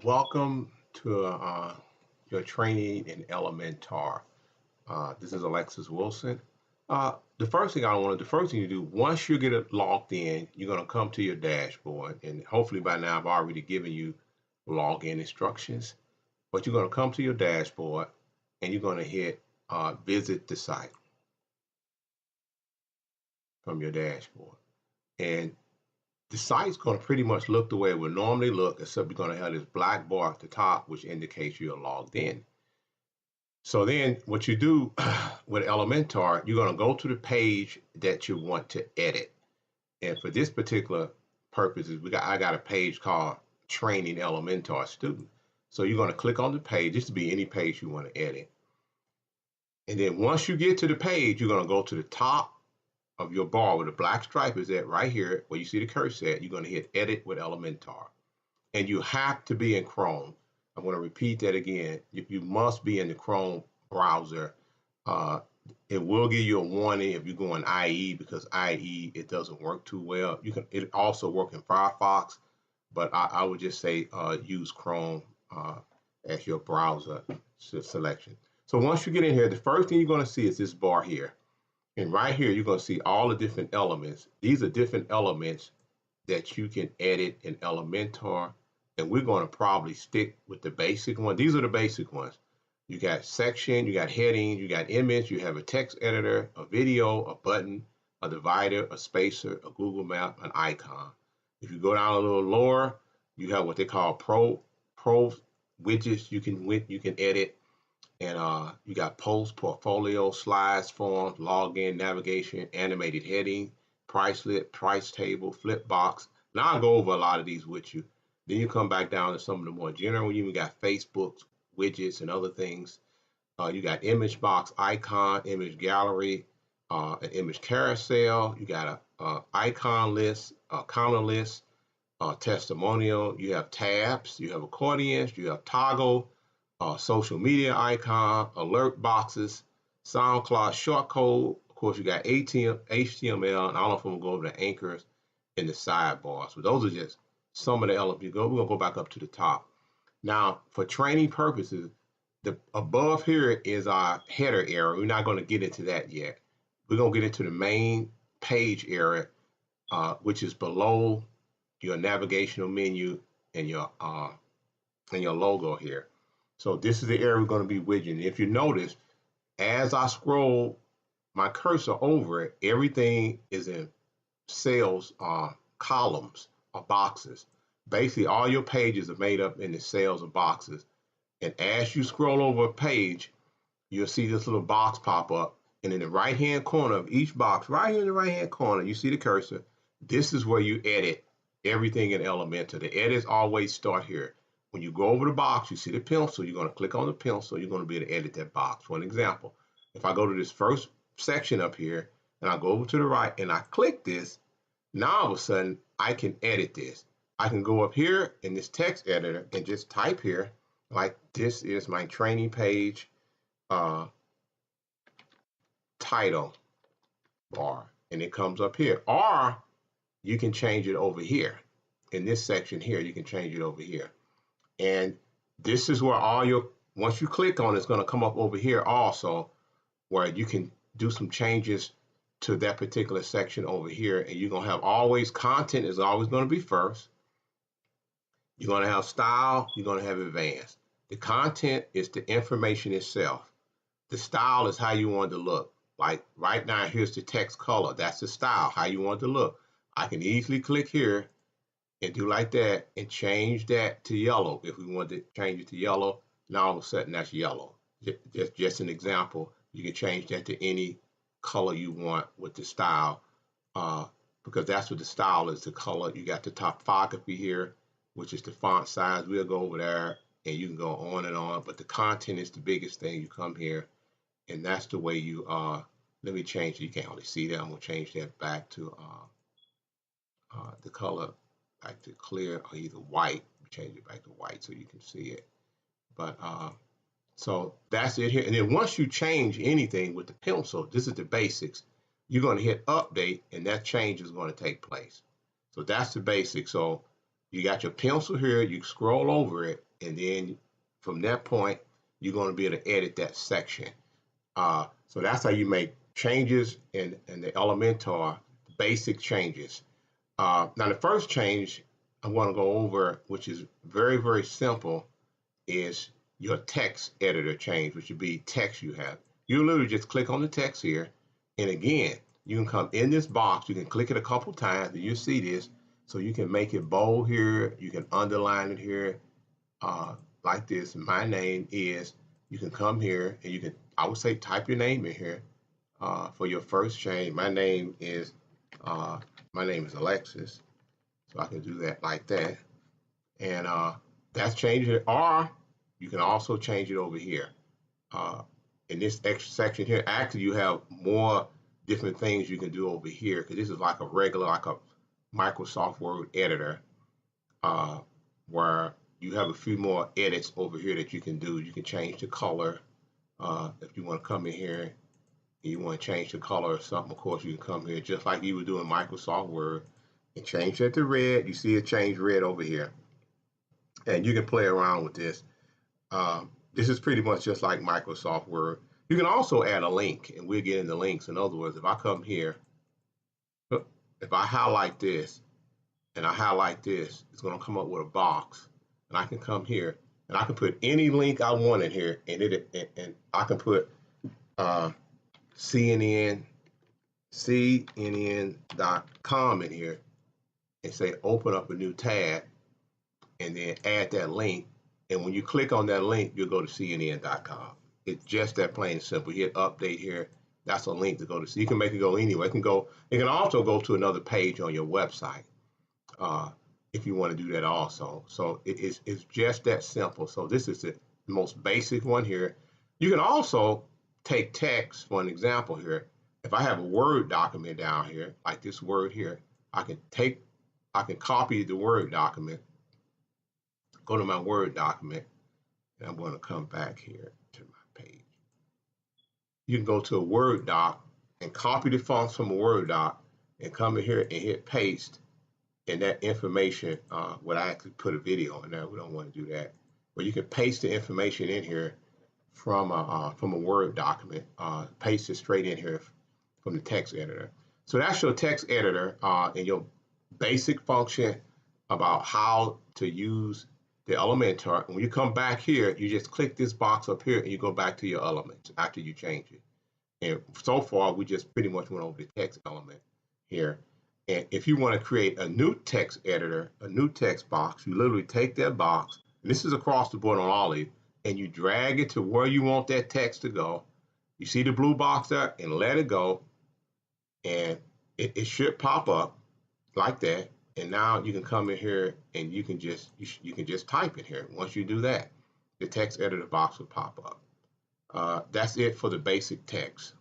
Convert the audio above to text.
Welcome to your training in Elementor. This is Alexis Wilson. The first thing you do, once you get it logged in, you're going to come to your dashboard, and hopefully by now I've already given you login instructions. But you're going to come to your dashboard, and you're going to hit visit the site from your dashboard. And the site's going to pretty much look the way it would normally look, except you're going to have this black bar at the top, which indicates you're logged in. So then what you do with Elementor, you're going to go to the page that you want to edit. And for this particular purpose, I got a page called Training Elementor Student. So you're going to click on the page. This would be any page you want to edit. And then once you get to the page, you're going to go to the top of your bar where the black stripe is at right here, where you see the cursor at. You're going to hit Edit with Elementor. And you have to be in Chrome. I'm going to repeat that again. You must be in the Chrome browser. It will give you a warning if you go in IE, because IE, it doesn't work too well. It also works in Firefox, but I would just say use Chrome as your browser selection. So once you get in here, the first thing you're going to see is this bar here. And right here, you're going to see all the different elements. These are different elements that you can edit in Elementor. And we're going to probably stick with the basic one. These are the basic ones. You got section, you got heading, you got image, you have a text editor, a video, a button, a divider, a spacer, a Google map, an icon. If you go down a little lower, you have what they call pro widgets you can edit. And you got post, portfolio, slides, forms, login, navigation, animated heading, price lit, price table, flip box. Now I'll go over a lot of these with you. Then you come back down to some of the more general. You even got Facebook widgets and other things. You got image box, icon, image gallery, an image carousel. You got a icon list, a counter list, testimonial. You have tabs. You have accordions. You have toggle. Social media icon, alert boxes, SoundCloud shortcode. Of course, you got HTML, and I don't know if I'm going to go over the anchors and the sidebars. So those are just some of the elements. We're going to go back up to the top. Now, for training purposes, the above here is our header area. We're not going to get into that yet. We're going to get into the main page area, which is below your navigational menu and your logo here. So this is the area we're going to be widgeting. If you notice, as I scroll my cursor over it, everything is in cells, columns, or boxes. Basically, all your pages are made up in the cells or boxes. And as you scroll over a page, you'll see this little box pop up. And in the right-hand corner of each box, right here in the right-hand corner, you see the cursor. This is where you edit everything in Elementor. The edits always start here. When you go over the box, you see the pencil. You're going to click on the pencil. You're going to be able to edit that box. For an example, if I go to this first section up here, and I go over to the right, and I click this, now all of a sudden, I can edit this. I can go up here in this text editor and just type here, like this is my training page title bar, and it comes up here. Or you can change it over here. In this section here, you can change it over here. And this is where once you click on it, it's going to come up over here also, where you can do some changes to that particular section over here. And you're going to have content is always going to be first. You're going to have style. You're going to have advanced. The content is the information itself. The style is how you want it to look. Like right now, here's the text color. That's the style, how you want it to look. I can easily click here and do like that and change that to yellow. If we want to change it to yellow, now all of a sudden that's yellow. Just an example. You can change that to any color you want with the style, because that's what the style is, the color. You got the typography here, which is the font size. We'll go over there and you can go on and on, but the content is the biggest thing. You come here and that's the way you let me change it. You can't really see that. I'm going to change that back to the color, back to clear, or either white. Change it back to white so you can see it. But so that's it here. And then once you change anything with the pencil, this is the basics. You're going to hit update, and that change is going to take place. So that's the basics. So You got your pencil here, you scroll over it, and then from that point, you're going to be able to edit that section. So that's how you make changes in the Elementor, basic changes. Now, the first change I want to go over, which is very, very simple, is your text editor change, which would be text you have. You literally just click on the text here, and again, you can come in this box, you can click it a couple times, and you see this, so you can make it bold here, you can underline it here, like this. My name is, you can come here, and you can, I would say, type your name in here for your first change. My name is Alexis, so I can do that like that, and that's changing it. Or you can also change it over here. In this extra section here, actually you have more different things you can do over here, because this is like a regular, like a Microsoft Word editor, where you have a few more edits over here that you can do. You can change the color. If you want to come in here and you want to change the color or something, of course you can come here just like you would do in Microsoft Word and change it to red. You see it change red over here. And you can play around with this. This is pretty much just like Microsoft Word. You can also add a link, and we'll get into links. In other words, if I come here, if I highlight this and I highlight this, it's going to come up with a box. And I can come here and I can put any link I want in here, and I can put CNN.com in here and say open up a new tab, and then add that link. And when you click on that link, you'll go to CNN.com. It's just that plain and simple. You hit update here. That's a link to go to. So you can make it go anywhere. It can also go to another page on your website if you want to do that also. So it's just that simple. So this is the most basic one here. You can also take text for an example here. If I have a Word document down here, like this word here, I can copy the Word document, go to my Word document, and I'm going to come back here to my page. You can go to a Word doc and copy the fonts from a Word doc and come in here and hit paste, and that information, would I actually put a video in there? We don't want to do that. But you can paste the information in here from a Word document, paste it straight in here from the text editor. So that's your text editor and your basic function about how to use the Elementor. When you come back here, you just click this box up here and you go back to your elements after you change it. And so far, we just pretty much went over the text element here. And if you want to create a new text editor, a new text box, you literally take that box, and this is across the board on all of you, and you drag it to where you want that text to go. You see the blue box there, and let it go. And it should pop up like that. And now you can come in here and you can just type in here. Once you do that, the text editor box will pop up. That's it for the basic text.